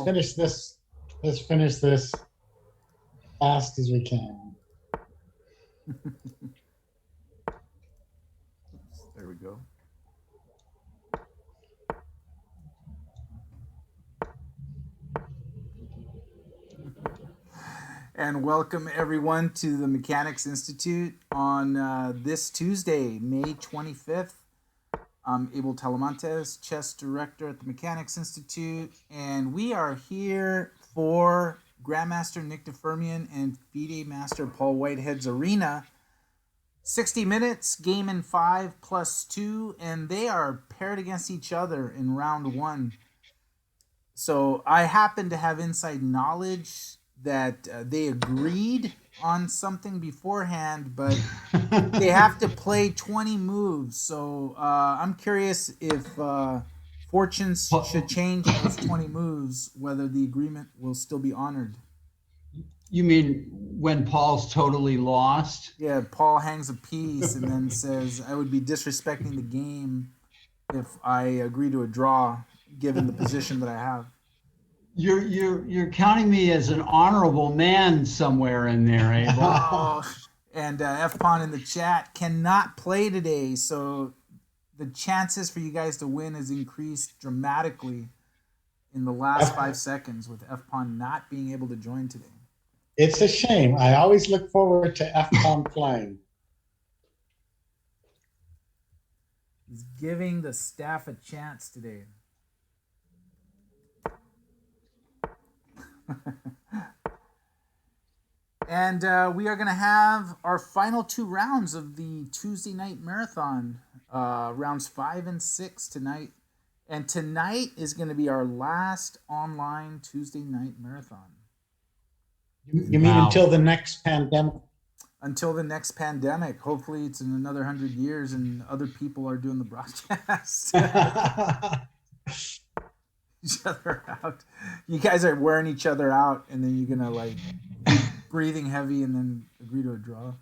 finish this. Let's finish this fast as we can. There we go. And welcome everyone to the Mechanics Institute on this Tuesday, May 25th. I'm Abel Talamantes, chess director at the Mechanics Institute, and we are here for Grandmaster Nick Firmian and FIDE Master Paul Whitehead's arena. 60 minutes, game in 5+2, and they are paired against each other in round 1. So I happen to have inside knowledge that they agreed on something beforehand, but they have to play 20 moves. So I'm curious if fortunes should change in those 20 moves, whether the agreement will still be honored. You mean when Paul's totally lost? Yeah, Paul hangs a piece and then says, I would be disrespecting the game if I agree to a draw, given the position that I have. You're counting me as an honorable man somewhere in there, Abel. Oh, and F-Pawn in the chat cannot play today, so the chances for you guys to win has increased dramatically in the last 5 seconds with F-Pawn not being able to join today. It's a shame. I always look forward to F-Pawn playing. He's giving the staff a chance today. And we are going to have our final 2 rounds of the Tuesday night marathon, rounds 5 and 6 tonight. And tonight is going to be our last online Tuesday night marathon. You mean until the next pandemic? Until the next pandemic. Hopefully it's in another 100 years and other people are doing the broadcast. Each other out. You guys are wearing each other out, and then you're gonna breathing heavy and then agree to a draw.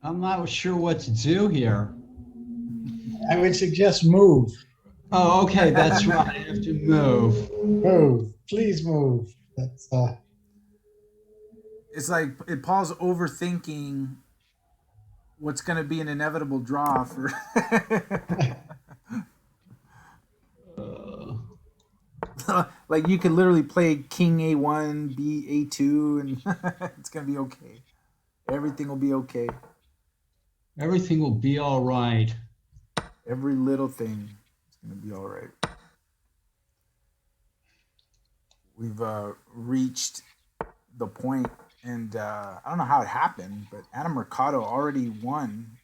I'm not sure what to do here. I would suggest move. Oh, okay, that's right. I have to move. Move. Please move. That's It's like Paul's overthinking what's gonna be an inevitable draw for like you could literally play King A1, B A2, and it's gonna be okay. Everything will be okay. Everything will be all right. Every little thing is gonna be all right. We've reached the point, and I don't know how it happened, but Adam Mercado already won,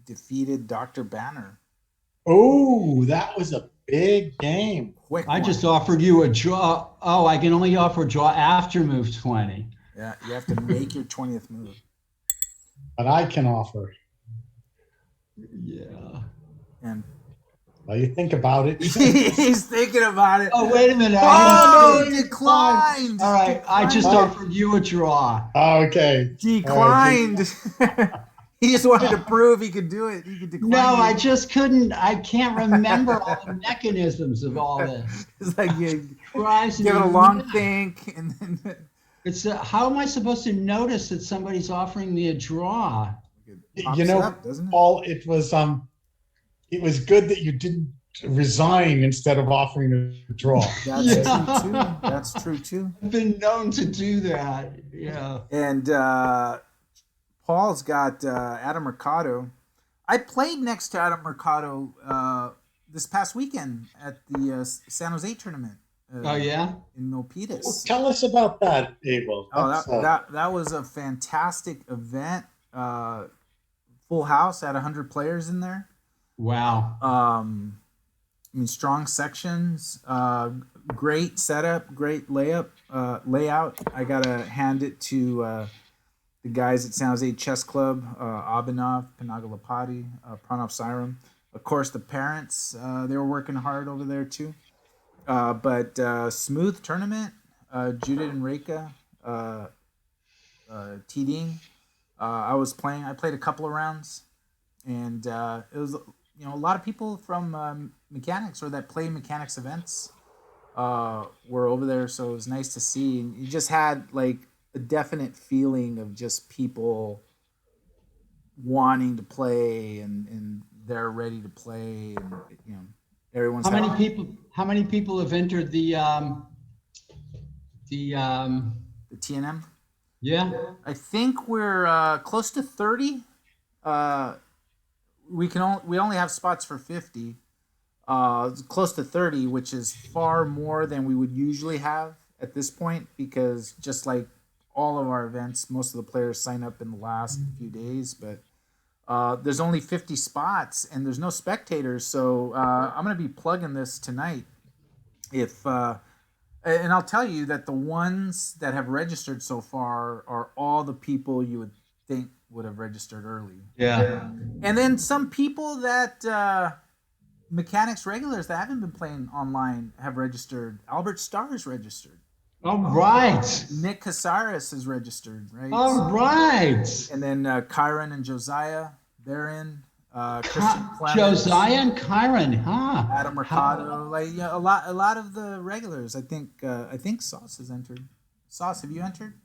defeated Dr. Banner. Oh, that was a big game. I just offered you a draw. Oh, I can only offer a draw after move 20. Yeah, you have to make your 20th move. But I can offer. Yeah. And Well, you think about it. he's thinking about it. Oh, wait a minute. Oh, no, declined. All right, I just offered you a draw. Okay. Declined. He just wanted to prove he could do it. He could decline. No, it. I just couldn't. I can't remember all the mechanisms of all this. It's like you Drives give it a me long nuts. think, and then It's how am I supposed to notice that somebody's offering me a draw? it pops You know, up, doesn't it? Paul, it was good that you didn't resign instead of offering a draw. That's Yeah. true too. That's true too. I've been known to do that. Yeah. And Paul's got Adam Mercado. I played next to Adam Mercado this past weekend at the San Jose tournament. Oh yeah. In Milpitas. Well, tell us about that, Abel. Oh, That's, that was a fantastic event. Full house, had 100 players in there. Wow. I mean, strong sections, great setup, great layout. I gotta hand it to the guys at San Jose Chess Club, Abhinav, Panagalapati, Pranav Sairam. Of course, the parents, they were working hard over there too. But smooth tournament. Judith and Reka, TDing. I played a couple of rounds, and it was a lot of people from mechanics or that play mechanics events were over there, so it was nice to see. And you just had like a definite feeling of just people wanting to play, and they're ready to play, and you know, everyone's How many having people? How many people have entered the the TNM. yeah? I think we're close to 30. Uh, we only have spots for 50. Close to 30, which is far more than we would usually have at this point, because just like all of our events, most of the players sign up in the last few days, but there's only 50 spots and there's no spectators. So I'm going to be plugging this tonight. If And I'll tell you that the ones that have registered so far are all the people you would think would have registered early. Yeah. And then some people that mechanics regulars that haven't been playing online have registered. Albert Starr is registered. All right. Nick Casares is registered, right? All right. And then Kyron and Josiah, they're in. Christian Clemens, Josiah and Kyron, huh? Adam Mercado, like yeah, a lot of the regulars. I think Sauce has entered. Sauce, have you entered?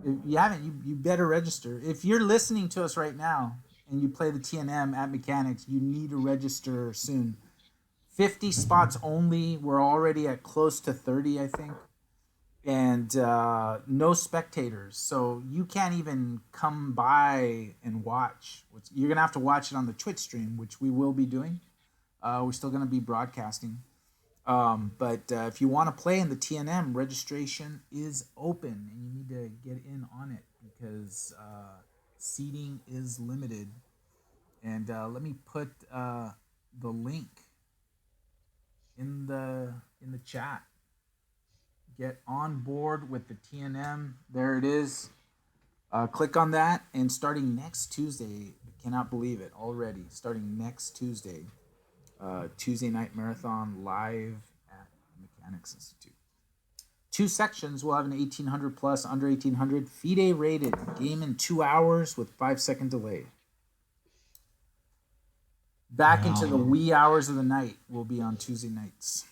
If you haven't, you better register. If you're listening to us right now and you play the TNM at Mechanics, you need to register soon. 50 spots only. We're already at close to 30, I think. And no spectators. So you can't even come by and watch. You're going to have to watch it on the Twitch stream, which we will be doing. We're still going to be broadcasting. But if you want to play in the TNM, registration is open. And you need to get in on it because seating is limited. And let me put the link in the chat. Get on board with the TNM. There it is. Click on that, and starting next Tuesday, I cannot believe it already. Starting next Tuesday, Tuesday night marathon live at Mechanics Institute. 2 sections. We'll have an 1800 plus, under 1800, FIDE rated game in 2 hours with 5-second delay. Back into the wee hours of the night. Will be on Tuesday nights.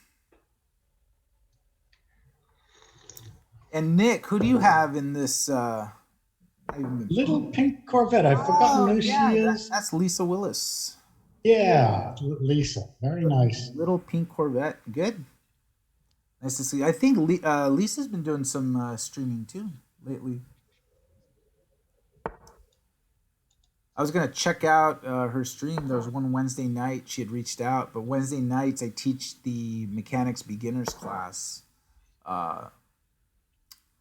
And Nick, who do you have in this? Little pink Corvette. I've forgotten who she is. That's Lisa Willis. Yeah, Lisa. Very nice. Little pink Corvette. Good. Nice to see. I think Lisa's been doing some streaming too lately. I was gonna check out her stream. There was one Wednesday night she had reached out, but Wednesday nights I teach the mechanics beginners class.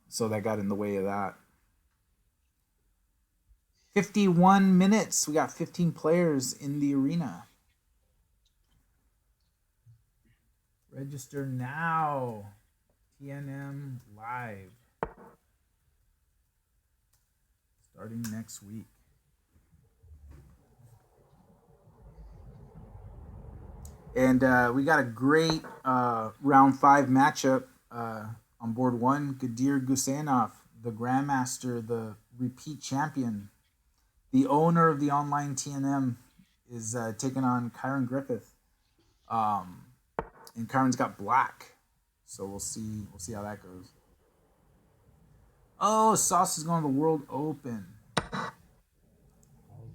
So that got in the way of that. 51 minutes. We got 15 players in the arena. Register now. TNM live. Starting next week. And we got a great round 5 matchup. On board 1, Gadir Gusanov, the Grandmaster, the repeat champion, the owner of the online TNM, is taking on Kyron Griffith. And Kyron's got black, so we'll see how that goes. Oh, Sauce is going to the World Open.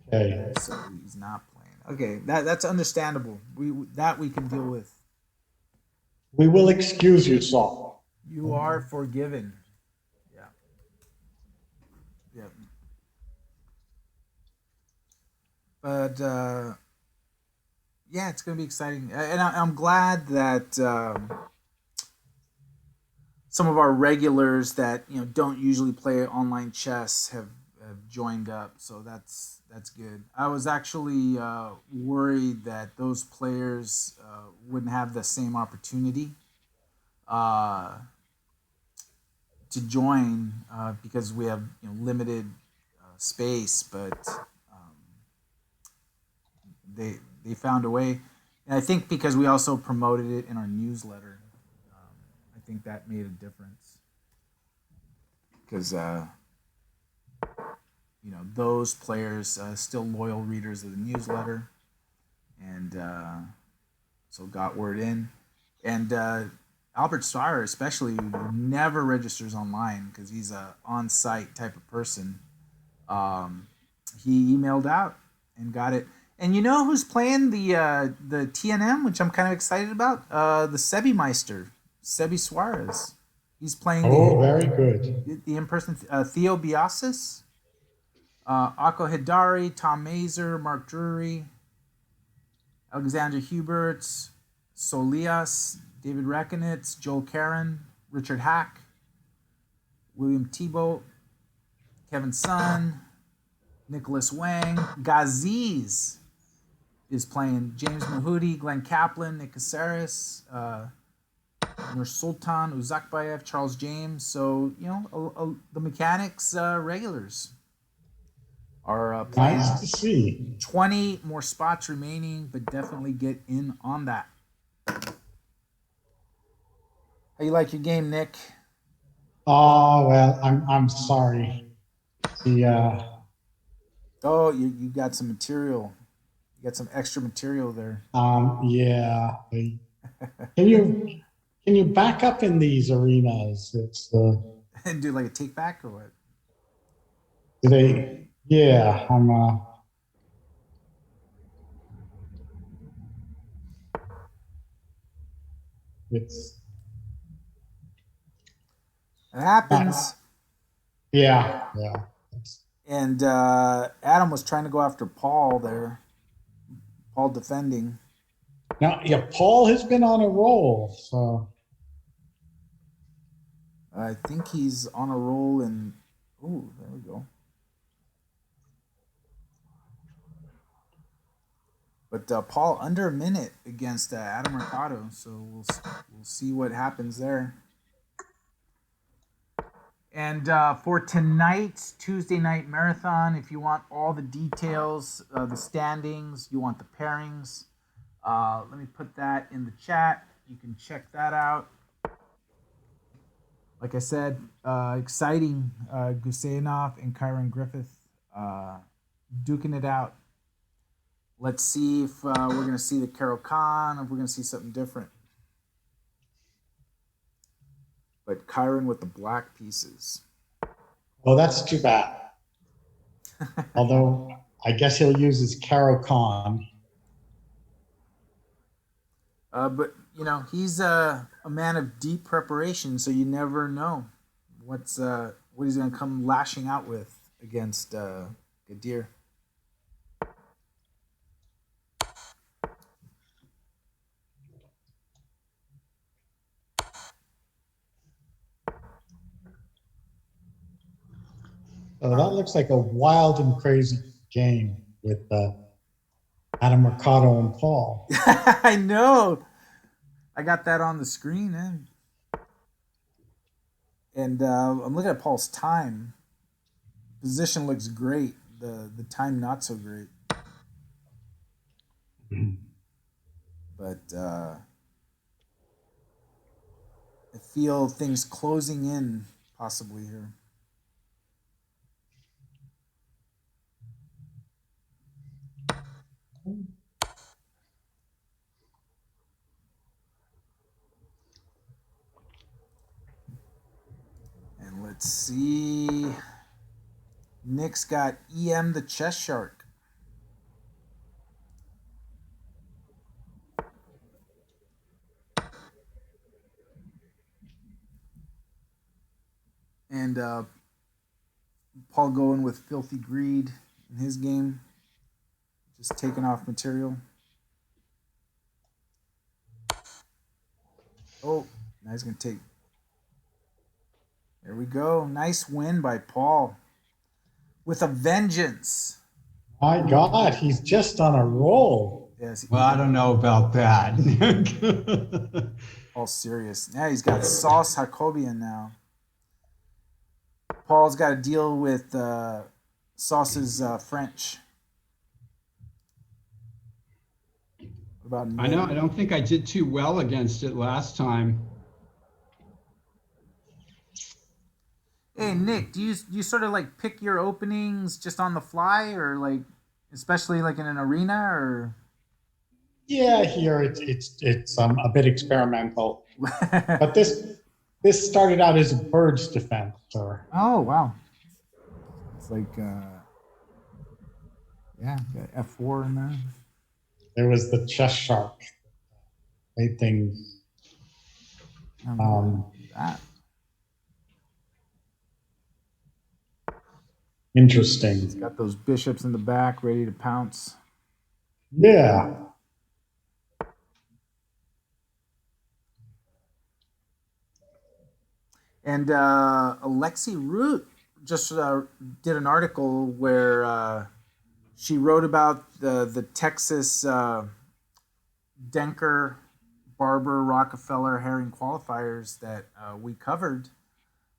Okay. So he's not playing. Okay, that's understandable. We can deal with. We will excuse you, Saul. You are forgiven. Yeah. Yeah. But yeah, it's going to be exciting, and I'm glad that some of our regulars that don't usually play online chess have joined up. So that's good. I was actually worried that those players wouldn't have the same opportunity to join because we have limited space, but they found a way, and I think because we also promoted it in our newsletter, I think that made a difference because those players still loyal readers of the newsletter, and so got word in, and Albert Starr, especially, never registers online because he's a on-site type of person. Um, he emailed out and got it. And you know who's playing the TNM, which I'm kind of excited about? The Sebi Meister, Sebi Suarez. He's playing Oh, very good. the in-person Theo Biasis, Akko Hidari, Tom Mazer, Mark Drury, Alexander Huberts, Solias, David Rekonitz, Joel Karen, Richard Hack, William Thibault, Kevin Sun, Nicholas Wang. Gaziz is playing. James Mahudi, Glenn Kaplan, Nick Caceres, Nur Sultan, Uzakbayev, Charles James. So, you know, the mechanics regulars are playing. Nice to see. 20 more spots remaining, but definitely get in on that. How you like your game, Nick? Oh, well, I'm sorry. The Oh, you got some material. You got some extra material there. yeah. Can you back up in these arenas? It's And do like a take back or what? do they? Yeah, I'm it's It happens. yeah, yeah. And Adam was trying to go after Paul there. Paul defending. Now, yeah, Paul has been on a roll, so I think he's on a roll and ooh, there we go. But Paul under a minute against Adam Mercado, so we'll see what happens there. And for tonight's Tuesday night marathon, if you want all the details, the standings, you want the pairings, let me put that in the chat. You can check that out. Like I said, exciting. Guseyanov and Kyron Griffith duking it out. Let's see if we're going to see the Carol Khan or if we're going to see something different. But Kyron with the black pieces. well, that's too bad. Although I guess he'll use his Caro-Con. But you know he's a man of deep preparation, so you never know what he's going to come lashing out with against Gadir. So that looks like a wild and crazy game with Adam Mercado and Paul. I know. I got that on the screen, and I'm looking at Paul's time. Position looks great. The time not so great. But I feel things closing in possibly here. And let's see. Nick's got EM the Chess Shark. And Paul going with Filthy Greed in his game. Just taking off material. Oh, now he's going to take. There we go. Nice win by Paul. With a vengeance. My God, he's just on a roll. Yes. Well, I don't know about that. All serious. Now he's got Sauce Jacobian now. Paul's got to deal with Sauce's French. What about I know. I don't think I did too well against it last time. Hey Nick, do you sort of like pick your openings just on the fly, or like especially like in an arena, or? Yeah, here it's a bit experimental, but this started out as a bird's defense, or Oh wow, it's like yeah, got F4 in there. there was the chess shark. Made things I remember that. interesting. Got those bishops in the back ready to pounce. Yeah. And Alexi Root just did an article where she wrote about the Texas Denker, Barber, Rockefeller, Herring qualifiers that we covered.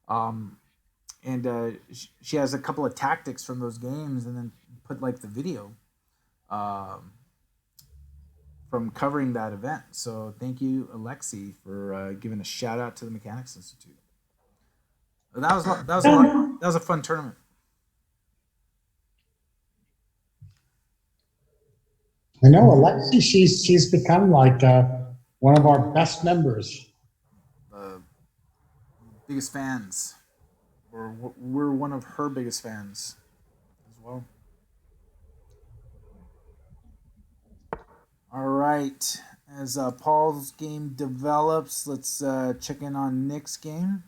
And she has a couple of tactics from those games, and then put like the video from covering that event. So thank you, Alexi, for giving a shout out to the Mechanics Institute. That was a fun tournament. I know Alexi. She's become like one of our best members. Biggest fans, or we're one of her biggest fans as well. All right, as Paul's game develops, let's check in on Nick's game.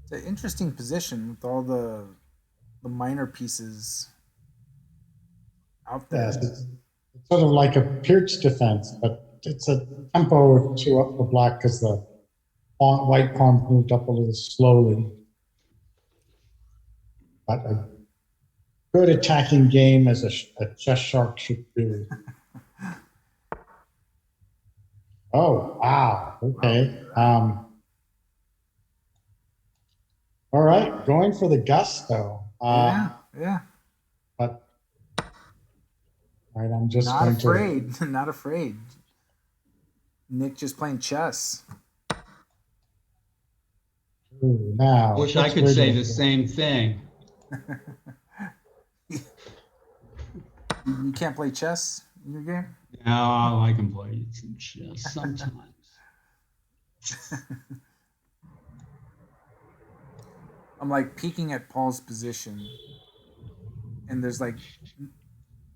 It's an interesting position with all the minor pieces out there. Yes, it's sort of like a Pirch defense, but it's a tempo or two up for black because the white pawn moved up a little slowly. But a good attacking game as a chess shark should do. Oh, wow. Okay. All right, going for the gusto. Yeah. But all right, I'm just Not going afraid. to. Not afraid. Nick just playing chess. Ooh, now, Wish I could say the same thing. You can't play chess in your game? No, I can play some chess sometimes. I'm like peeking at Paul's position, and there's like,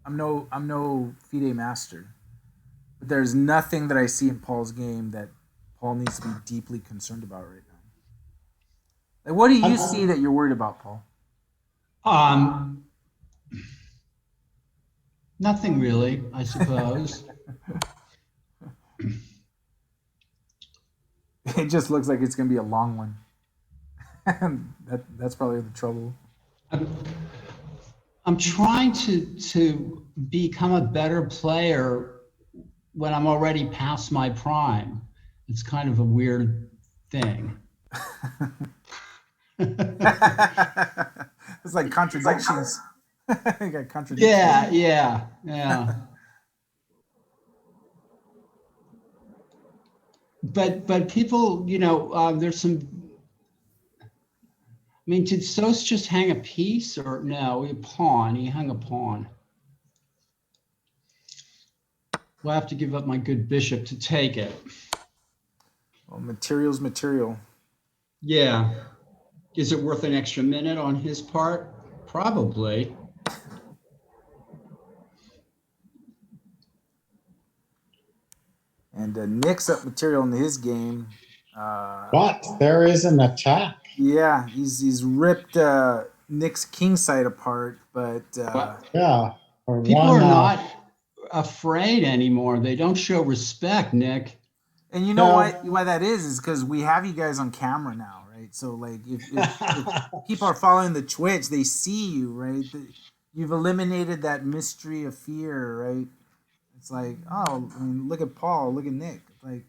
I'm no FIDE master, but there's nothing that I see in Paul's game that Paul needs to be deeply concerned about right now. Like, what do you see that you're worried about, Paul? Nothing really, I suppose. It just looks like it's gonna be a long one. That's probably the trouble. I'm trying to become a better player when I'm already past my prime. It's kind of a weird thing. It's like contradictions. You got contradictions. Yeah. But people, there's some. I mean, did Sos just hang a piece, or no? A pawn. He hung a pawn. We'll have to give up my good bishop to take it. Well, material's material. Yeah. Is it worth an extra minute on his part? Probably. And Nick's up material in his game. But there is an attack. Yeah, he's ripped Nick's king side apart, but yeah, people are not afraid anymore. They don't show respect, Nick. And you know why that is because we have you guys on camera now, right? So like if people are following the Twitch, they see you, right? You've eliminated that mystery of fear, right? It's like, oh, I mean, look at Paul, look at Nick. Like,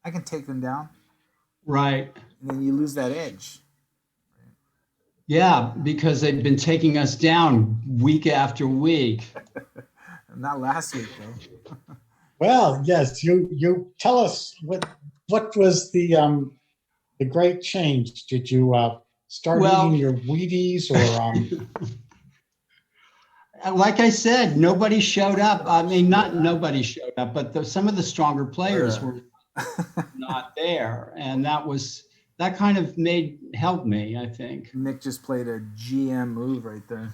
I can take them down. Right. And then you lose that edge. Right? Yeah, because they've been taking us down week after week. Not last week, though. Well, yes, you tell us what was the great change? Did you start eating your Wheaties or Like I said, nobody showed up. I mean, not nobody showed up, but some of the stronger players were not there, and that kind of helped me, I think. Nick just played a GM move right there.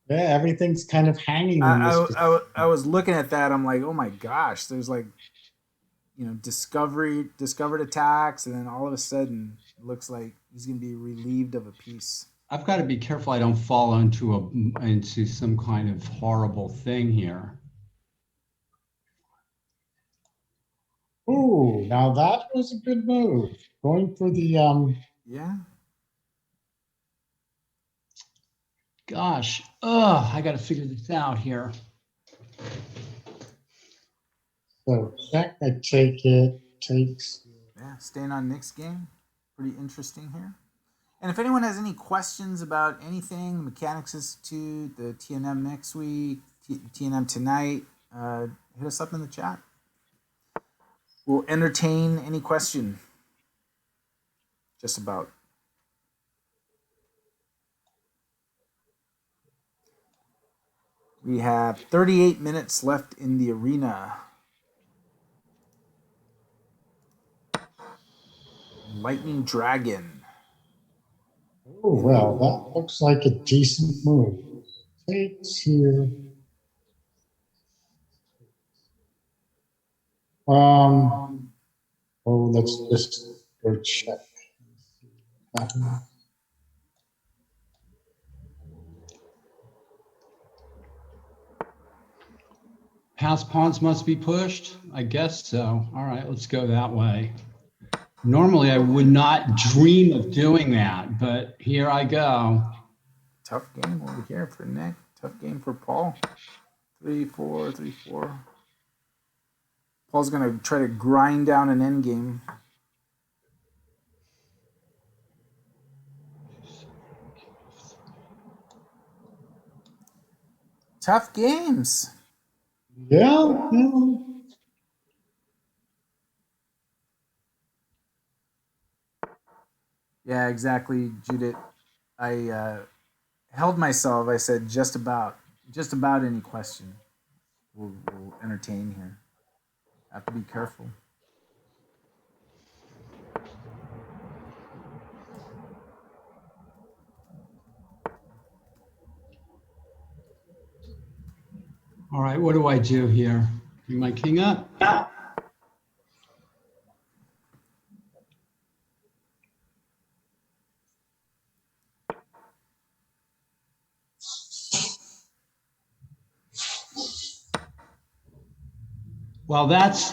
Yeah, everything's kind of hanging in this. I was looking at that. I'm like, oh my gosh, there's like, discovered attacks, and then all of a sudden, it looks like he's gonna be relieved of a piece. I've got to be careful I don't fall into some kind of horrible thing here. Ooh, now that was a good move. Going for the Yeah. Gosh, I got to figure this out here. so check. I take it. Takes. Yeah, staying on Nick's game. Pretty interesting here. And if anyone has any questions about anything, the Mechanics Institute, the TNM next week, TNM tonight, hit us up in the chat. We'll entertain any question. Just about. We have 38 minutes left in the arena. Lightning Dragon. Oh well, that looks like a decent move. Takes here. Oh, let's just go check. Pass pawns must be pushed? I guess so. All right, let's go that way. Normally, I would not dream of doing that, but here I go. Tough game over here for Nick. Tough game for Paul. 3-4, 3-4. Paul's going to try to grind down an endgame. Tough games. Yeah. Yeah, exactly, Judith. I held myself. I said just about any question we'll entertain here. Have to be careful. All right, what do I do here? Bring my king up. Well, that's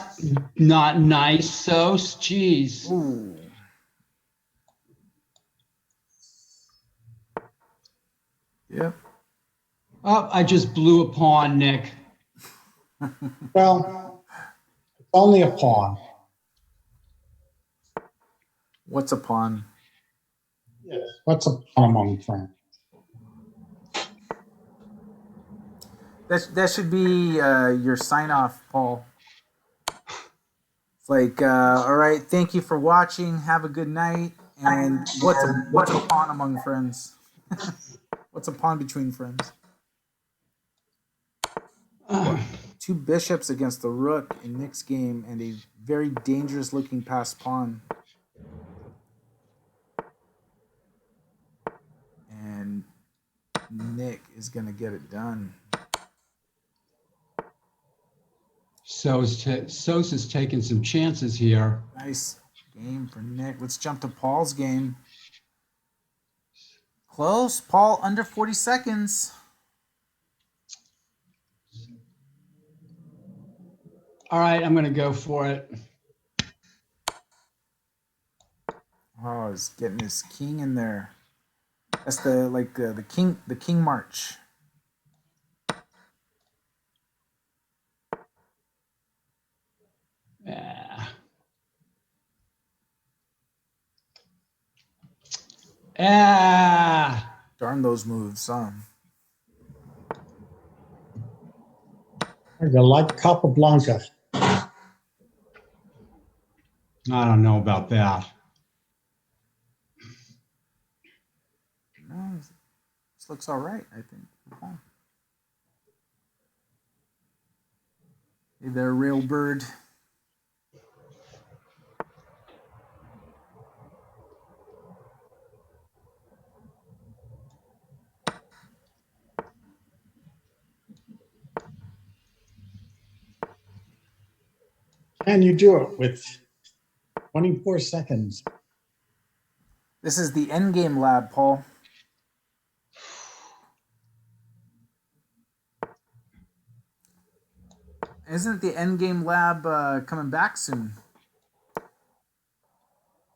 not nice, so geez. Ooh. Yep. Oh, I just blew a pawn, Nick. Well, it's only a pawn. What's a pawn? Yes. What's a pawn among friends? That should be your sign off, Paul. It's like, all right, thank you for watching. Have a good night. And what's a pawn among friends? What's a pawn between friends? Two bishops against the rook in Nick's game, and a very dangerous looking passed pawn. And Nick is gonna get it done. Sos is taking some chances here. Nice game for Nick. Let's jump to Paul's game. Close. Paul under 40 seconds. All right, I'm going to go for it. Oh, he's getting his king in there. That's the king march. Yeah. Darn those moves, huh? You like Capablanca. I don't know about that. No, This looks all right, I think. Paul. Hey there, Railbird. Can you do it with 24 seconds? This is the Endgame Lab, Paul. Isn't the Endgame Lab coming back soon?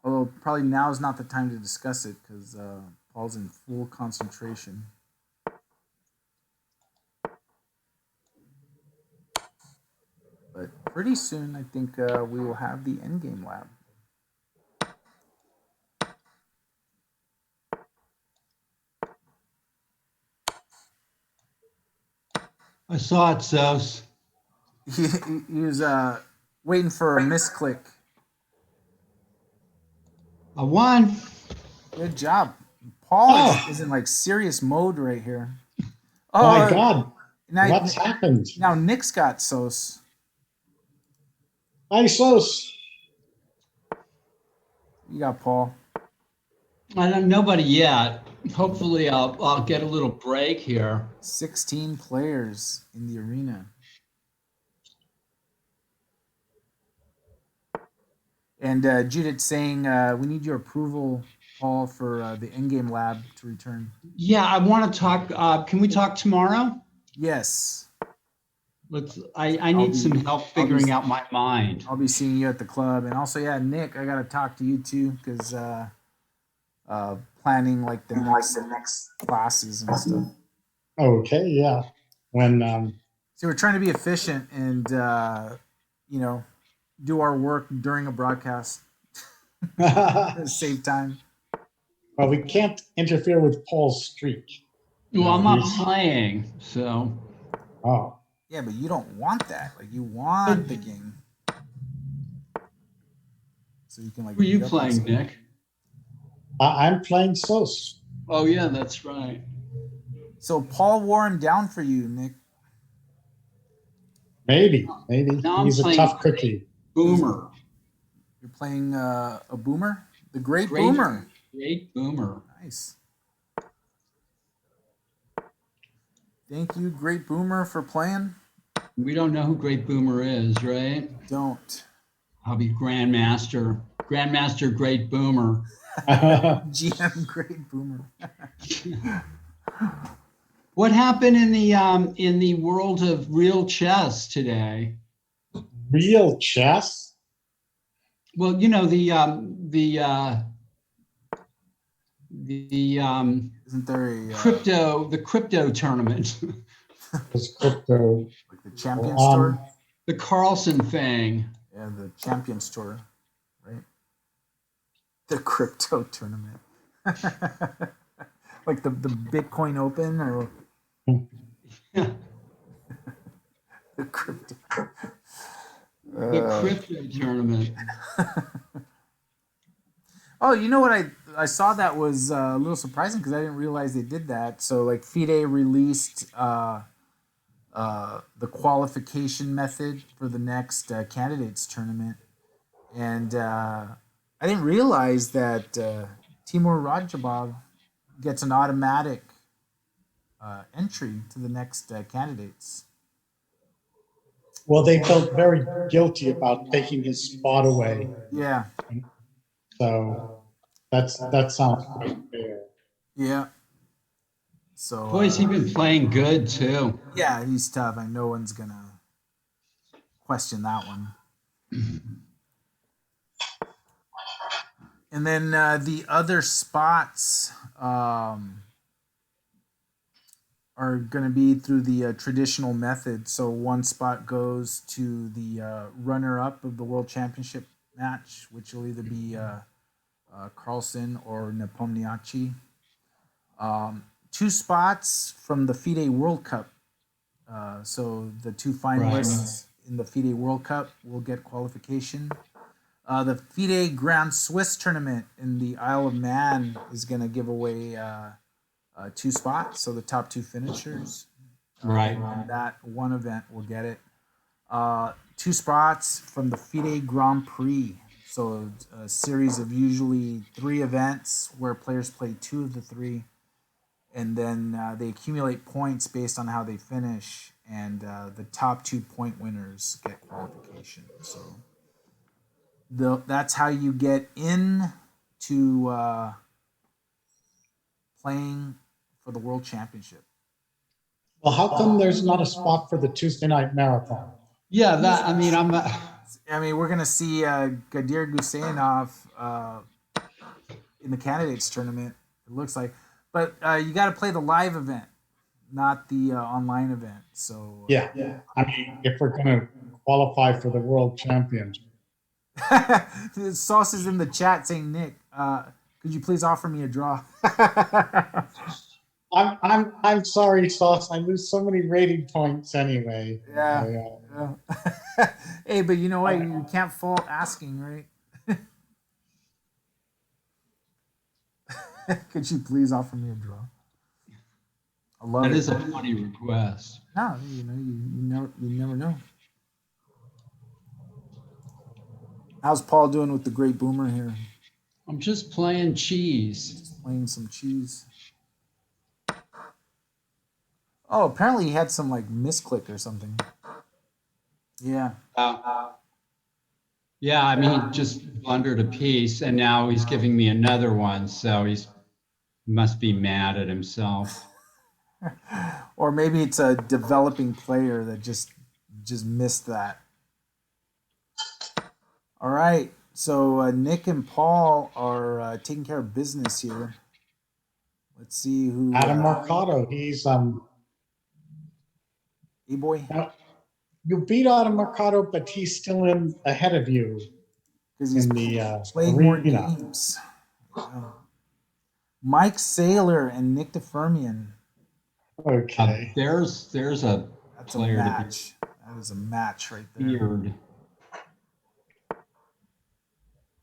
Although probably now is not the time to discuss it because Paul's in full concentration. But pretty soon, I think we will have the Endgame Lab. I saw it, Sos. He was waiting for a misclick. I won. Good job. Paul is in like serious mode right here. Oh my God. Now, What's happened? Now Nick's got Sos. Hi, Sos. You got Paul. I don't nobody yet. Hopefully I'll get a little break here. 16 players in the arena. And Judith saying we need your approval, Paul, for the Endgame Lab to return. Yeah, I want to talk. Can we talk tomorrow? Yes. I need some help figuring out my mind. I'll be seeing you at the club. And also, yeah, Nick, I got to talk to you too because planning like the next classes and stuff. Okay, yeah. When So we're trying to be efficient and do our work during a broadcast. Save time. well, we can't interfere with Paul's streak. Well, I'm not playing, so. Oh. Yeah, but you don't want that. Like you want the game. So you can like. Who are you playing, Nick? I'm playing Sos. Oh yeah, that's right. So Paul wore him down for you, Nick. Maybe. Now He's a tough cookie. Boomer. You're playing a boomer? The great boomer. Great boomer. Nice. Thank you, Great Boomer, for playing. We don't know who Great Boomer is, right? Don't. I'll be Grandmaster Great Boomer. GM Great Boomer. What happened in the world of real chess today? Real chess? Well, you know the isn't there a crypto tournament? It's crypto. Like the Champions Tour? The Carlson thing. Yeah, the Champions Tour, right? The crypto tournament. Like the Bitcoin Open or the crypto. The crypto tournament. Oh, you know what I saw that was a little surprising because I didn't realize they did that. So like FIDE released the qualification method for the next candidates tournament, and I didn't realize that Timur Rajabov gets an automatic entry to the next candidates. Well, they felt very guilty about taking his spot away. Yeah. So that sounds quite fair. Yeah. So boys, he's been playing good too. Yeah, he's tough. I no one's gonna question that one. And then the other spots are going to be through the traditional method. So one spot goes to the runner-up of the World Championship match, which will either be Carlsen or Nepomniachtchi. 2 spots from the FIDE World Cup. So the 2 finalists in the FIDE World Cup will get qualification. The FIDE Grand Swiss tournament in the Isle of Man is going to give away 2 spots. So the top 2 finishers Right. on that one event will get it. 2 spots from the FIDE Grand Prix. So a series of usually 3 events where players play 2 of the 3, and then they accumulate points based on how they finish, and the top 2 point winners get qualification. So that's how you get in to playing for the World Championship. Well, how come there's not a spot for the Tuesday night marathon? Yeah, that, I mean, I mean, we're gonna see Gadir Gusainov in the candidates tournament. It looks like, but you got to play the live event, not the online event. So Yeah. I mean, if we're going to qualify for the world championship. Sauce is in the chat saying, Nick, could you please offer me a draw? I'm sorry, Sauce. I lose so many rating points anyway. Yeah. Hey, but you know what? You can't fault asking, right? Could you please offer me a draw? I love that it. is a funny request. No, you know, you never know. How's Paul doing with the great boomer here? I'm just playing cheese. Just playing some cheese. Oh, apparently he had some like misclick or something. Yeah. Yeah, I mean, he just blundered a piece, and now he's giving me another one, so he must be mad at himself. Or maybe it's a developing player that just missed that. All right. So Nick and Paul are taking care of business here. Let's see who. Adam Mercado, he's Hey boy. You beat Adam Mercado, but he's still in ahead of you Because he's in the played more arena. games. Yeah. Mike Saylor and Nick Firmian. Okay. There's a That's player a to match. That is a match right be there. feared.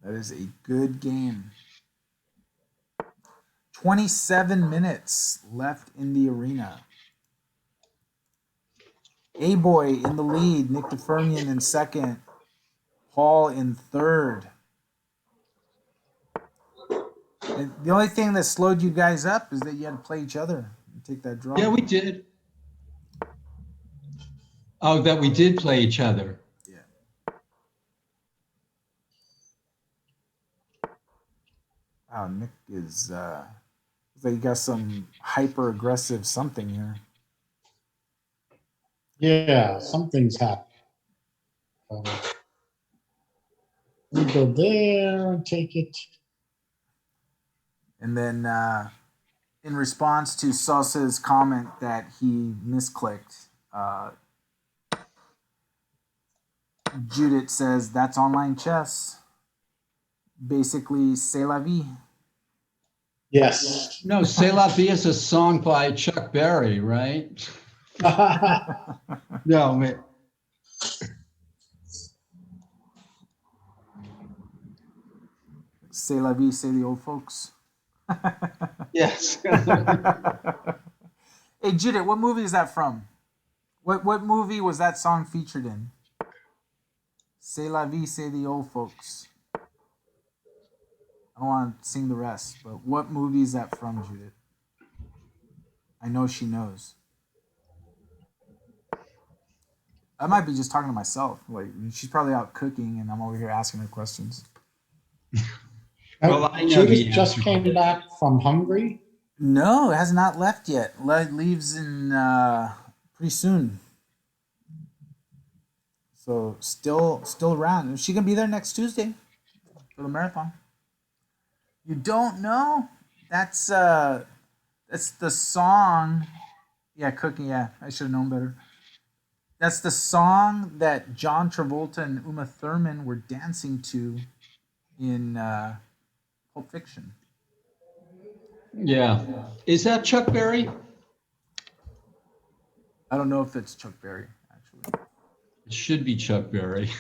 That is a good game. 27 minutes left in the arena. A-Boy in the lead, Nick Firmian in second, Paul in third. And the only thing that slowed you guys up is that you had to play each other and take that draw. Yeah, we did. Oh, that we did play each other. Yeah. Wow, Nick is like you got some hyper aggressive something here. Yeah, something's happened. We go there and take it. And then in response to Salsa's comment that he misclicked, Judith says that's online chess. Basically, c'est la vie. Yes. No, C'est la vie is a song by Chuck Berry, right? No, man. C'est la vie, say the old folks. Yes. Hey, Judith, what movie is that from? What movie was that song featured in? C'est la vie, say the old folks. I don't want to sing the rest, but what movie is that from, Judith? I know she knows. I might be just talking to myself. Like she's probably out cooking, and I'm over here asking her questions. Well, I know Judith the just answer. came back from Hungary. No, it has not left yet. Leaves in pretty soon. So still around. Is she gonna be there next Tuesday for the marathon? You don't know? That's the song. Yeah, cooking. Yeah, I should have known better. That's the song that John Travolta and Uma Thurman were dancing to in Pulp Fiction. Yeah. Is that Chuck Berry? I don't know if it's Chuck Berry, actually. It should be Chuck Berry.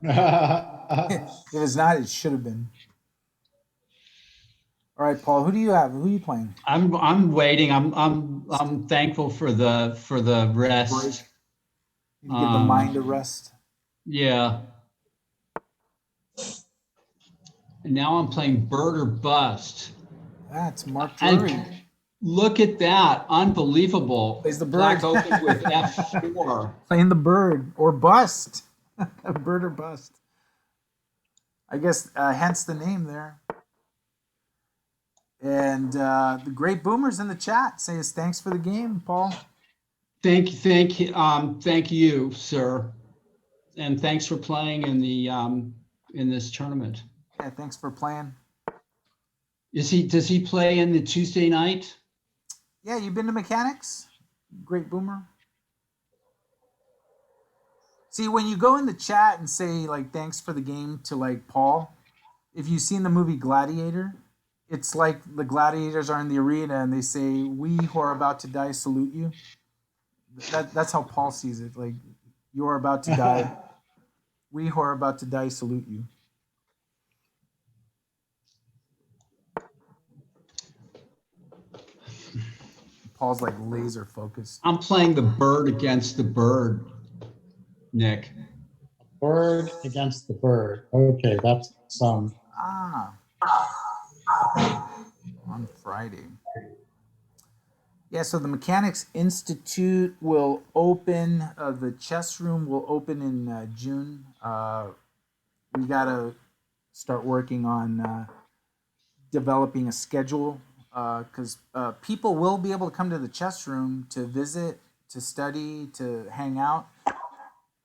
If it's not, it should have been. All right, Paul. Who do you have? Who are you playing? I'm waiting. I'm thankful for the rest. You give the mind a rest. Yeah. And now I'm playing Bird or Bust. That's Mark Drury. And look at that. Unbelievable. Plays the bird. Black open with F4. Playing the bird or bust. A bird or bust. I guess hence the name there. And the great boomers in the chat says thanks for the game, Paul. Thank you, sir. And thanks for playing in this tournament. Yeah, thanks for playing. Does he play in the Tuesday night? Yeah, you been to Mechanics? Great boomer. See, when you go in the chat and say like thanks for the game to like Paul, if you've seen the movie Gladiator, it's like the gladiators are in the arena and they say, "We who are about to die salute you." That's how Paul sees it. Like, you are about to die. We who are about to die salute you. Paul's like laser focused. I'm playing the bird against the bird, Nick. Bird against the bird. Okay, that's some. On Friday. Yeah, so the Mechanics Institute will open. The chess room will open in June. We gotta start working on developing a schedule because people will be able to come to the chess room to visit, to study, to hang out.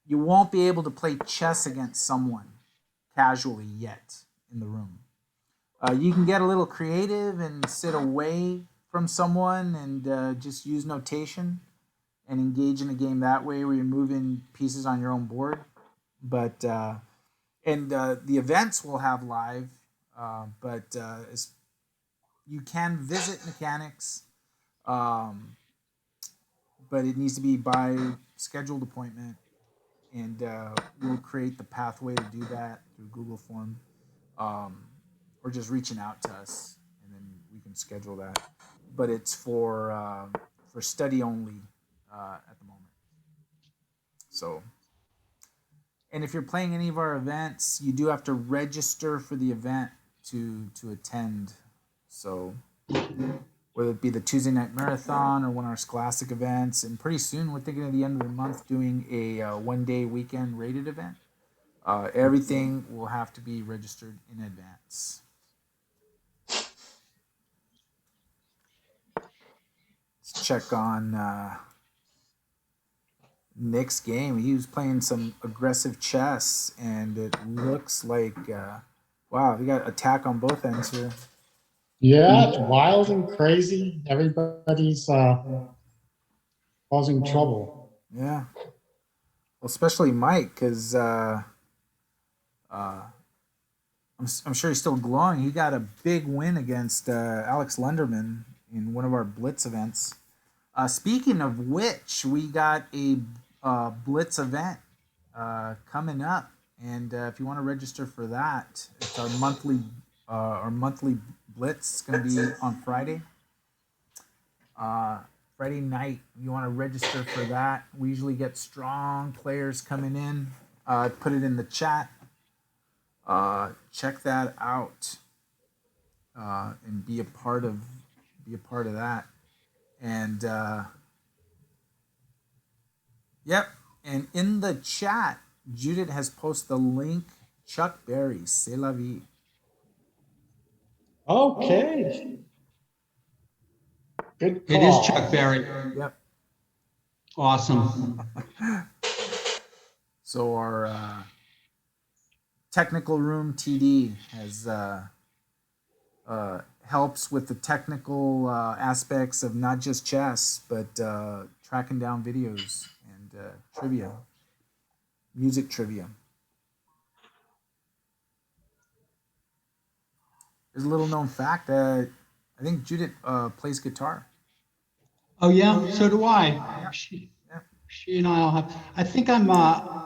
You won't be able to play chess against someone casually yet in the room. You can get a little creative and sit away from someone and just use notation and engage in a game that way where you're moving pieces on your own board. But the events will have live, but you can visit Mechanics, but it needs to be by scheduled appointment, and we'll create the pathway to do that through Google Form, or just reaching out to us, and then we can schedule that. But it's for study only at the moment. So, and if you're playing any of our events, you do have to register for the event to attend. So, whether it be the Tuesday Night Marathon or one of our Scholastic events, and pretty soon we're thinking at the end of the month doing a one-day weekend rated event. Everything will have to be registered in advance. Let's check on Nick's game. He was playing some aggressive chess, and it looks like, wow, we got attack on both ends here. Yeah, it's wild and crazy. Everybody's causing trouble. Yeah. Well, especially Mike, because I'm sure he's still glowing. He got a big win against Alex Lunderman in one of our Blitz events. Speaking of which, we got a Blitz event coming up, and if you want to register for that, it's our monthly Blitz. It's going to be on Friday. Friday night. You want to register for that. We usually get strong players coming in. Put it in the chat. Check that out and be a part of that. And yep. And in the chat, Judith has posted the link. Chuck Berry, C'est la vie. Okay. Good call. It is Chuck Berry. Yep. Awesome. So our technical room TD has helps with the technical aspects of not just chess, but tracking down videos and trivia, music trivia. There's a little known fact. I think Judith plays guitar. Oh yeah, so do I. Yeah. She and I'll have. I think I'm.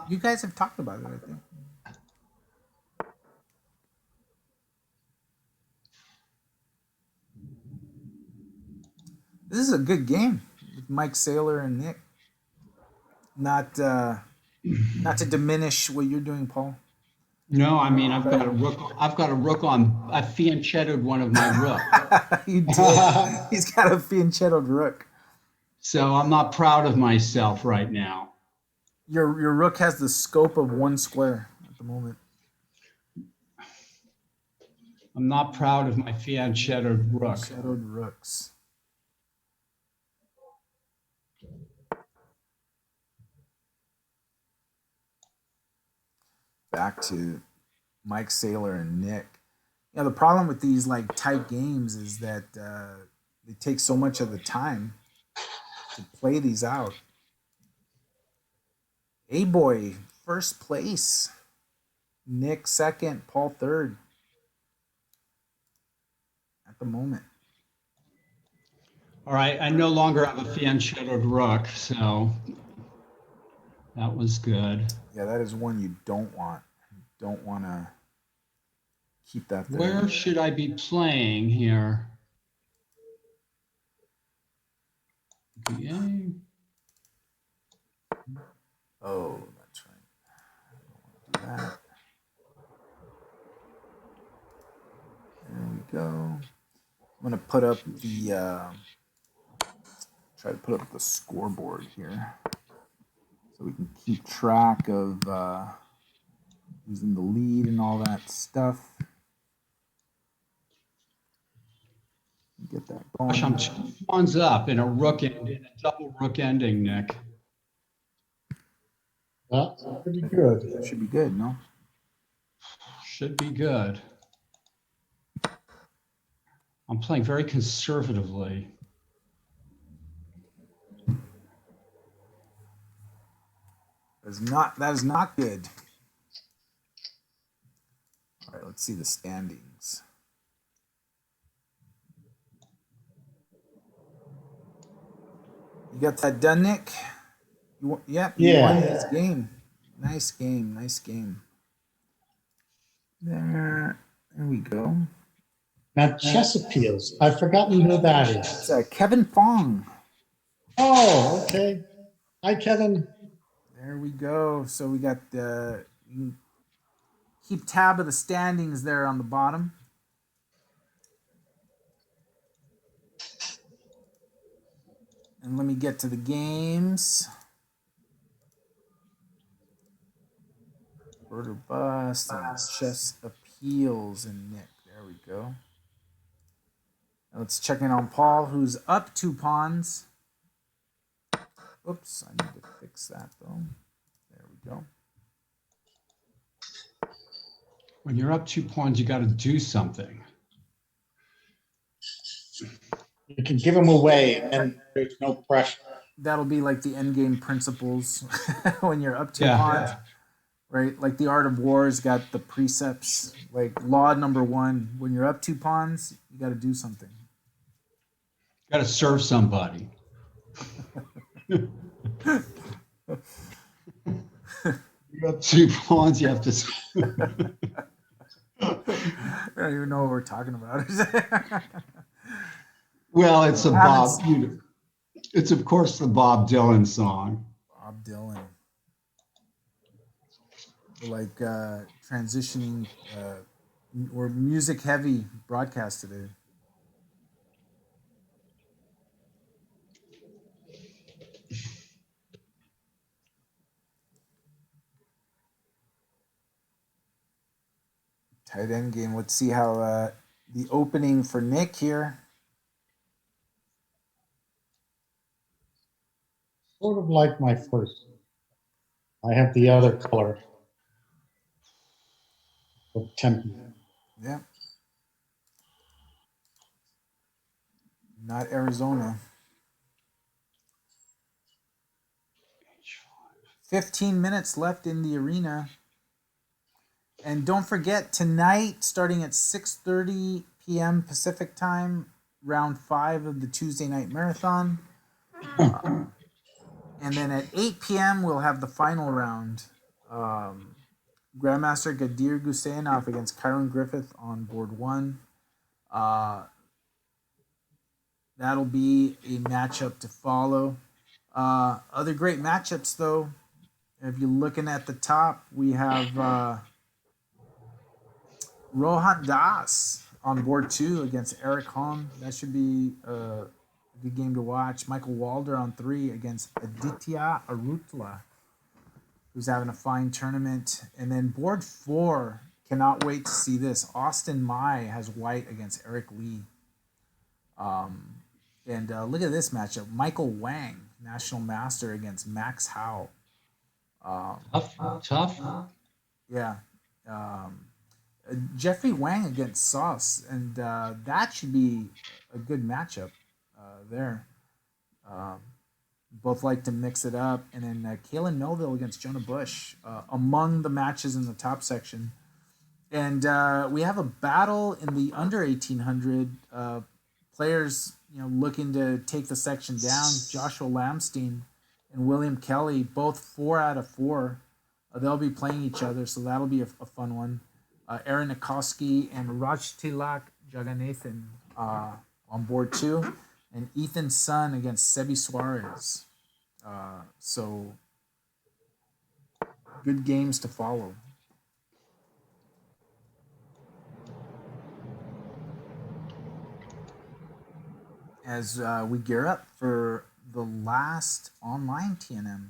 You guys have talked about it, I think. This is a good game with Mike Saylor and Nick. Not to diminish what you're doing, Paul. No, I mean I've got a rook. I've got a rook on. I fianchettoed one of my rooks. You did. He's got a fianchettoed rook. So I'm not proud of myself right now. Your rook has the scope of 1 square at the moment. I'm not proud of my fianchettoed rook. Shadowed rooks. Back to Mike Saylor and Nick. You know, the problem with these like tight games is that they take so much of the time to play these out. A-Boy, first place. Nick second, Paul third. At the moment. All right, I no longer have a fianchettoed rook, so that was good. Yeah, that is one you don't want. You don't want to keep that there. Where should I be playing here? Okay. Oh, that's right. I don't want to do that. There we go. I'm going to put up the, try to put up the scoreboard here so we can keep track of who's in the lead and all that stuff. Get that going. Gosh, I'm 2 pawns up in a double rook ending, Nick. That's pretty good. That should be good, no? Should be good. I'm playing very conservatively. That is not good. All right, let's see the standings. You got that done, Nick? You won this game. Nice game. Nice game. There we go. Now, chess appeals. I've forgotten who that is. It's Kevin Fong. Oh, okay. Hi, Kevin. There we go. So we got you can keep tab of the standings there on the bottom. And let me get to the games. Bird or Bust and Chess Appeals and Nick. There we go. Now let's check in on Paul, who's up 2 pawns. Oops, I need to fix that though. There we go. When you're up 2 pawns, you got to do something. You can give them away and there's no pressure. That'll be like the endgame principles when you're up 2 Yeah. pawns. Right? Like the Art of War's got the precepts. Like law number 1, when you're up 2 pawns, you got to do something. Got to serve somebody. You got 2 pawns, you have to. I don't even know what we're talking about. Well, it's a Bob. It's of course the Bob Dylan song. Bob Dylan. Like transitioning, we're music heavy broadcast today. Tight end game. Let's see how the opening for Nick here. Sort of like my first. I have the other color of Tempe. Yeah. Not Arizona. 15 minutes left in the arena. And don't forget, tonight, starting at 6:30 p.m. Pacific time, round 5 of the Tuesday night marathon. And then at 8 p.m., we'll have the final round. Grandmaster Gadir Guseyanov against Kyron Griffith on board 1. that'll be a matchup to follow. Other great matchups, though. If you're looking at the top, we have Rohan Das on board 2 against Eric Hong. That should be a good game to watch. Michael Walder on 3 against Aditya Arutla, who's having a fine tournament. And then board 4, cannot wait to see this. Austin Mai has white against Eric Lee. And look at this matchup. Michael Wang, National Master against Max Howe. Tough. Yeah. Jeffrey Wang against Sauce. And that should be a good matchup there. Both like to mix it up. And then Kalen Melville against Jonah Bush among the matches in the top section. And we have a battle in the under 1800 players, looking to take the section down. Joshua Lamstein and William Kelly, both 4 out of 4. They'll be playing each other, so that'll be a fun one. Aaron Nikoski and Rajtilak Jagannathan on board 2. And Ethan Sun against Sebi Suarez. So good games to follow. As we gear up for the last online TNM.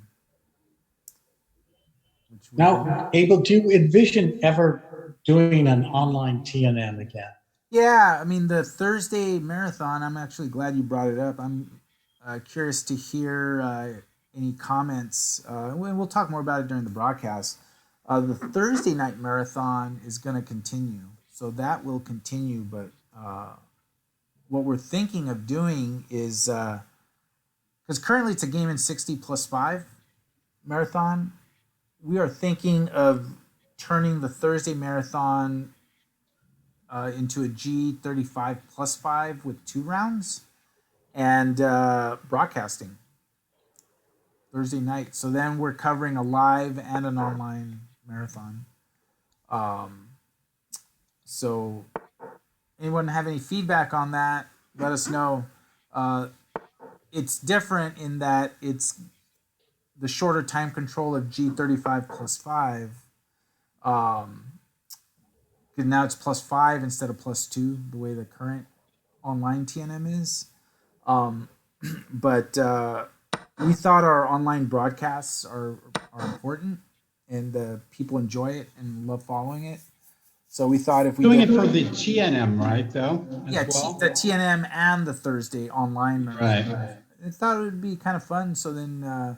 Now, Abel, do you envision ever doing an online TNM again? Yeah, I mean, the Thursday marathon, I'm actually glad you brought it up. I'm curious to hear any comments. We'll talk more about it during the broadcast. The Thursday night marathon is going to continue. So that will continue, but what we're thinking of doing is, because currently it's a game in 60 plus 5 marathon, we are thinking of turning the Thursday marathon into a G35 plus 5 with 2 rounds and broadcasting Thursday night. So then we're covering a live and an online marathon. So anyone have any feedback on that? Let us know. It's different in that it's the shorter time control of G35 plus 5. Because now it's plus 5 instead of plus 2, the way the current online TNM is. But we thought our online broadcasts are important, and people enjoy it and love following it. So we thought if we Doing it for the TNM, right? Though. Yeah, the TNM and the Thursday online. Right. I thought it would be kind of fun. So then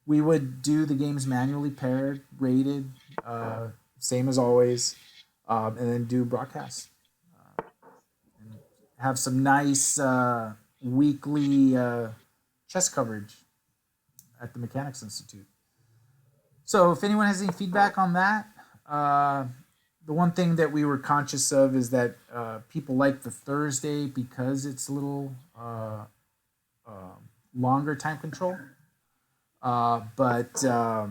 we would do the games manually paired, rated, same as always, and then do broadcasts. And have some nice weekly chess coverage at the Mechanics Institute. So if anyone has any feedback on that, the one thing that we were conscious of is that people like the Thursday because it's a little longer time control. But I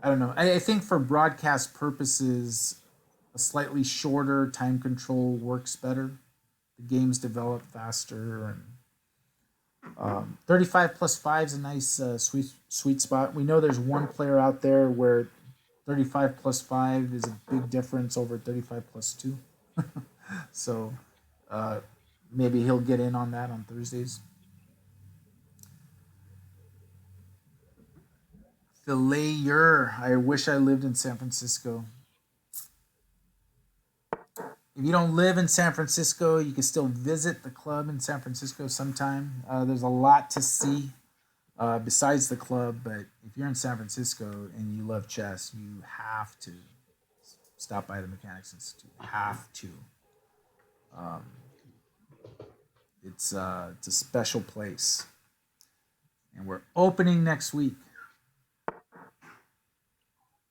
don't know. I think for broadcast purposes, a slightly shorter time control works better. The games develop faster, and 35 plus 5 is a nice sweet spot. We know there's one player out there where 35 plus 5 is a big difference over 35 plus 2. So maybe he'll get in on that on Thursdays. Filayer, I wish I lived in San Francisco. If you don't live in San Francisco, you can still visit the club in San Francisco sometime. There's a lot to see besides the club, but if you're in San Francisco and you love chess, you have to stop by the Mechanics Institute. Have to. It's a special place. And we're opening next week.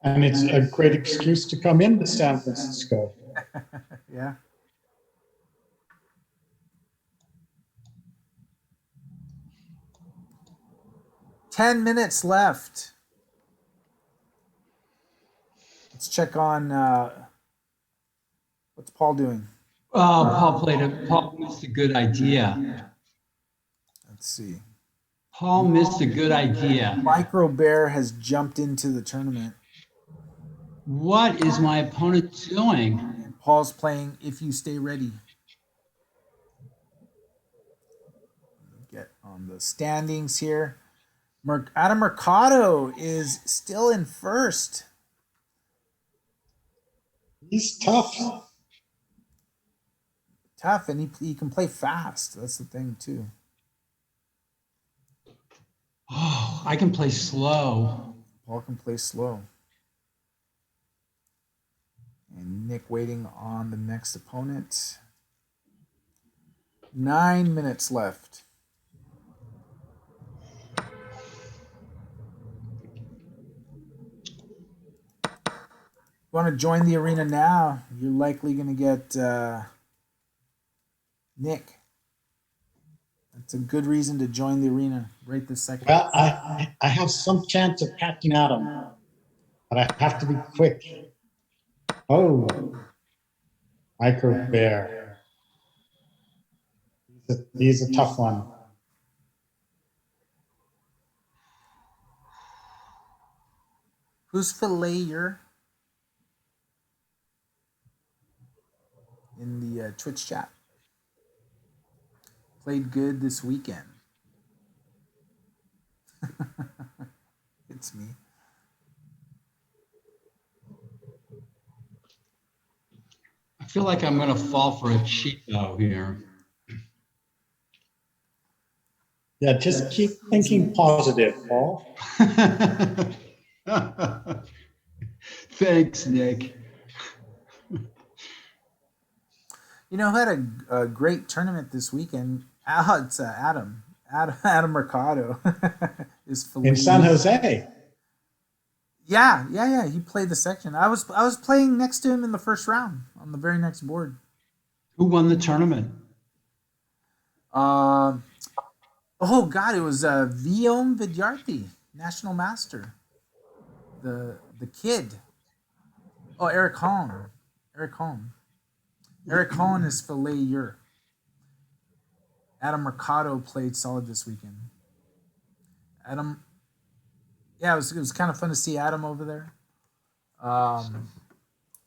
And it's a great excuse to come into San Francisco. Yeah. Ten minutes left. Let's check on what's Paul doing. Paul missed a good idea. Let's see. Paul missed a good idea. Micro Bear has jumped into the tournament. What is my opponent doing? And Paul's playing If You Stay Ready. Get on the standings here. Adam Mercado is still in first. He's tough. Tough, and he can play fast. That's the thing, too. Oh, I can play slow. Paul can play slow. And Nick waiting on the next opponent. 9 minutes left. You want to join the arena now, you're likely going to get Nick. That's a good reason to join the arena right this second. Well, I have some chance of catching Adam, but I have to be quick. Oh, Micro Bear. He's a tough one. Who's Filayer in the Twitch chat? Played good this weekend. It's me. I feel like I'm going to fall for a Cheeto here. Yeah, just keep thinking positive, Paul. Thanks, Nick. You know, who had a great tournament this weekend? It's Adam. Adam Mercado is In San Jose. Yeah. He played the section. I was playing next to him in the first round on the very next board. Who won the tournament? Oh God, it was Viom Vidyarthi, National Master. The kid. Oh, Eric Holm. Eric Holm is Filayer. Adam Mercado played solid this weekend. Adam, yeah, it was kind of fun to see Adam over there.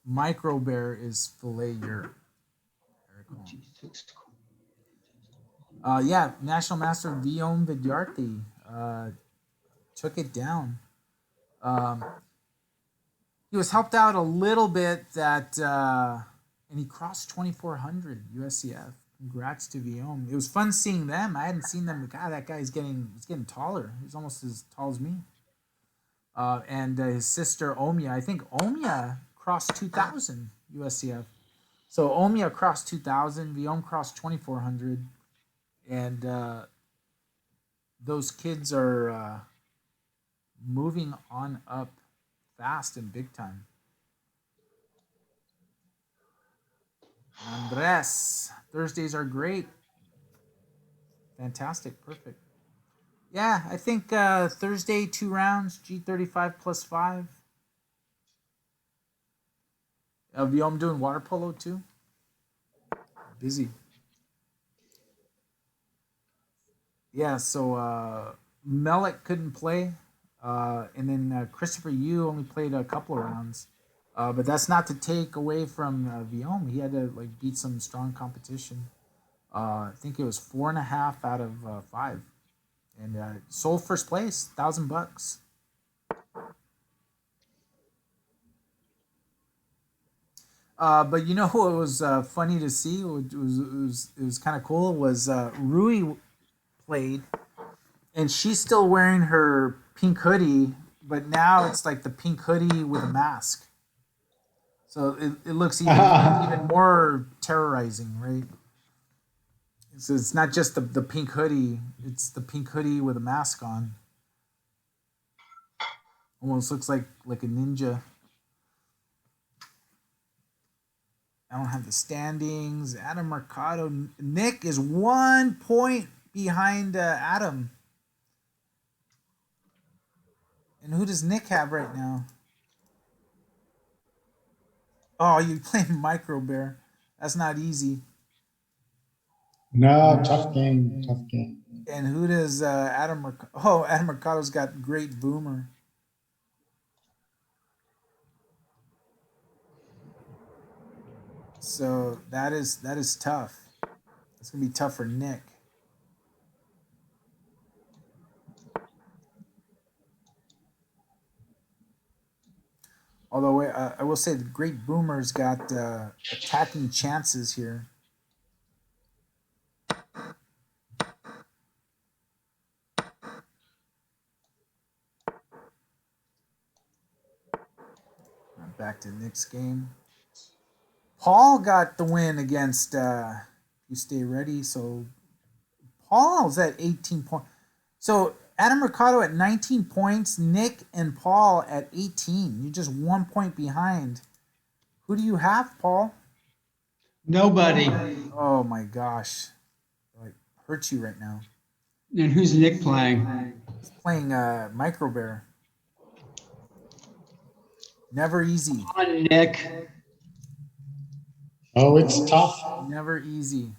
Micro Bear is Filayer. Yeah, National Master Viom Vidyarthi took it down. He was helped out a little bit and he crossed 2,400 USCF. Congrats to Viom. It was fun seeing them. I hadn't seen them. God, that guy's getting taller. He's almost as tall as me. And his sister Omia. I think Omia crossed 2,000 USCF. So Omia crossed 2,000. Viom crossed 2,400. And those kids are moving on up fast and big time. Andres, Thursdays are great. Fantastic, perfect. Yeah, I think Thursday 2 rounds, G35 plus 5. I'm doing water polo too. Busy. Yeah, so Melik couldn't play, and then Christopher Yu only played a couple of rounds. But that's not to take away from Viom. He had to beat some strong competition. I think it was 4.5 out of 5, and sold first place, $1,000. But you know what was funny to see? It was kind of cool. Was Rui played, and she's still wearing her pink hoodie, but now it's like the pink hoodie with a mask. So it looks even more terrorizing, right? So it's not just the pink hoodie; it's the pink hoodie with a mask on. Almost looks like a ninja. I don't have the standings. Adam Mercado. Nick is 1 point behind Adam. And who does Nick have right now? Oh, you're playing Micro Bear. That's not easy. No, tough game, tough game. And who does Adam? Oh, Adam Mercado's got great boomer. So that is tough. It's gonna be tough for Nick. Although I will say the great boomer's got attacking chances here. Back to Nick's game. Paul got the win against You Stay Ready. So Paul's at 18 points. So Adam Mercado at 19 points, Nick and Paul at 18. You're just 1 point behind. Who do you have, Paul? Nobody. Oh my gosh. Like hurts you right now. And who's Nick playing? He's playing Micro Bear. Never easy. Come on, Nick. Oh, it's tough. Never easy.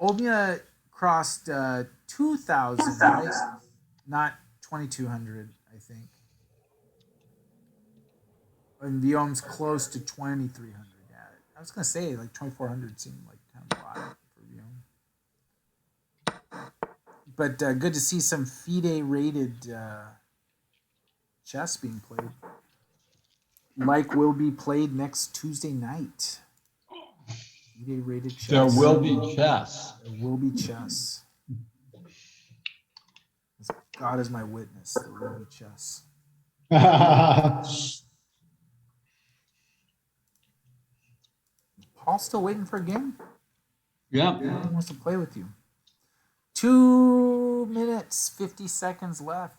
Omia crossed 2,000, right? Not 2,200, I think. And Viom's close to 2,300. Yeah, I was gonna say like 2,400 seemed like kind of a lot for Viom. But good to see some FIDE rated chess being played. Like will be played next Tuesday night. FIDE rated chess. There will be chess. There will be chess. God is my witness. There will be chess. Paul's still waiting for a game? Yep. He wants to play with you. 2 minutes, 50 seconds left.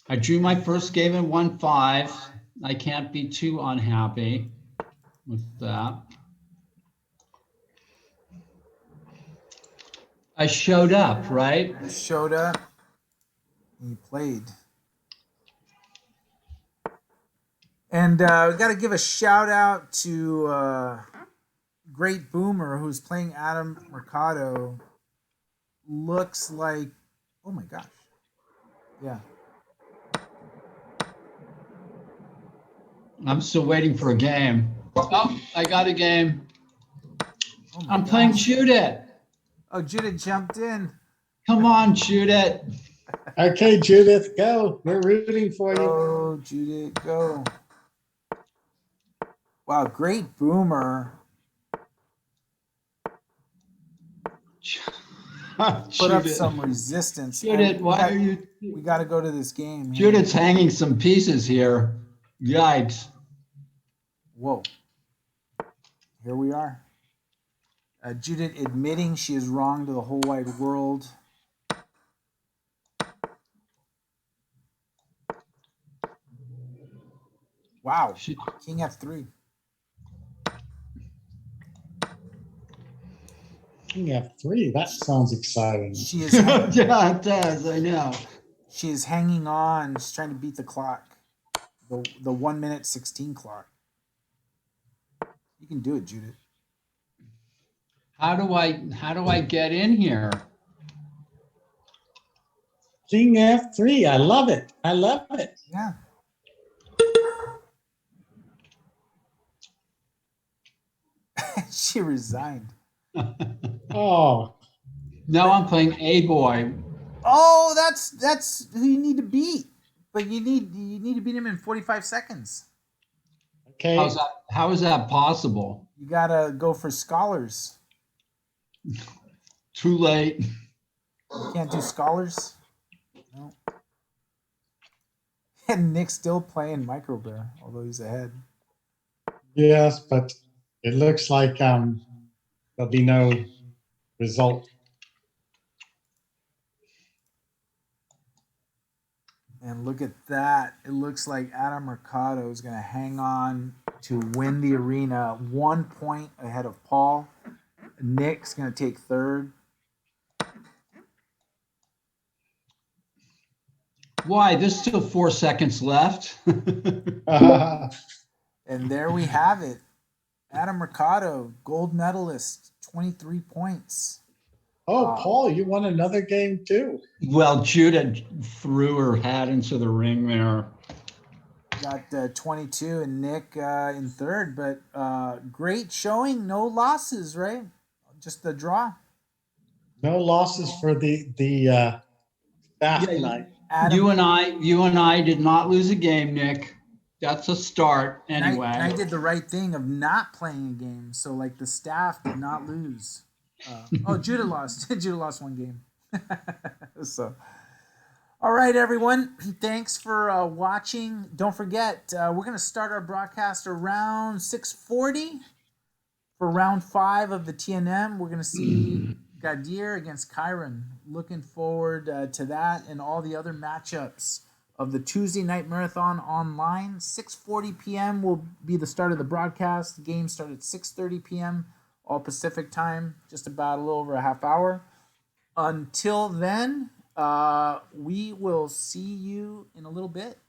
I drew my first game in 1-5. I can't be too unhappy with that. I showed up, right? You showed up and you played. And we got to give a shout out to Great Boomer, who's playing Adam Mercado. Looks like, oh my gosh. Yeah. I'm still waiting for a game. Oh, I got a game. Oh my I'm playing gosh. Judith. Oh, Judith jumped in. Come on, Judith. Okay, Judith, go. We're rooting for you. Go, Judith, go. Wow, Great Boomer. Put up some resistance. Judith, why are you? We got to go to this game. Here. Judith's hanging some pieces here. Yikes. Whoa. Here we are. Judith admitting she is wrong to the whole wide world. Wow. King F3. King F3. That sounds exciting. She is Yeah, it does. I know. she is hanging on. She's trying to beat the clock. The 1 minute 16 clock. You can do it, Judith. How do I get in here? King F3. I love it. I love it. Yeah. She resigned. Oh, Now I'm playing A boy. Oh, that's who you need to beat. But you need to beat him in 45 seconds. okay. How is that possible? You gotta go for scholars. Too late. You can't do scholars. No. And Nick's still playing Micro Bear, although he's ahead. Yes, but it looks like there'll be no result. And look at that. It looks like Adam Mercado is going to hang on to win the arena 1 point ahead of Paul. Nick's going to take third. Why? There's still 4 seconds left. And there we have it. Adam Mercado, gold medalist, 23 points. Oh, Paul, you won another game too. Well, Judah threw her hat into the ring there. Got 22 and Nick in third, but great showing. No losses, right? Just the draw. No losses for the staff Yeah, tonight. Adam, you and I did not lose a game, Nick. That's a start anyway. and I did the right thing of not playing a game, so like the staff did not lose. Judah lost. Judah lost one game. So, all right, everyone. Thanks for watching. Don't forget, we're gonna start our broadcast around 6:40 for round 5 of the TNM. We're gonna see Gadir against Kyron. Looking forward to that and all the other matchups of the Tuesday night marathon online. 6:40 p.m. will be the start of the broadcast. The game started at 6:30 p.m. all Pacific time, just about a little over a half hour. Until then, we will see you in a little bit.